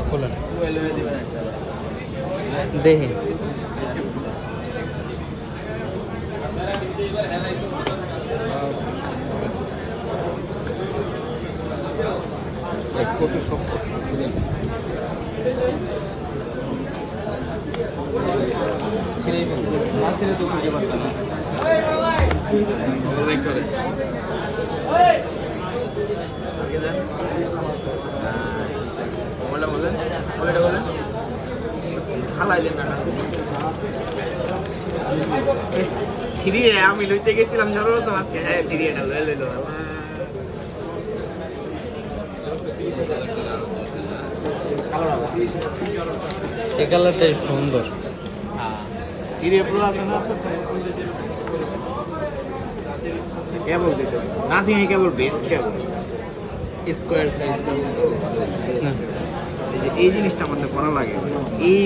খোলেন দেখি প্রচুর শক্ত না ছেড়ে তো খুঁজে পারতাম না আমি লইতে গেছিলাম ঝড় তো আজকে হ্যাঁ এটা লইলো এই কালারটাই সুন্দর থ্রি প্রো আছে না কেবল দিছে নাথিং কেবল বেস্ট কেবল স্কোয়ার সাইজ কেমন এই জিনিসটা আমাদের করা লাগে এই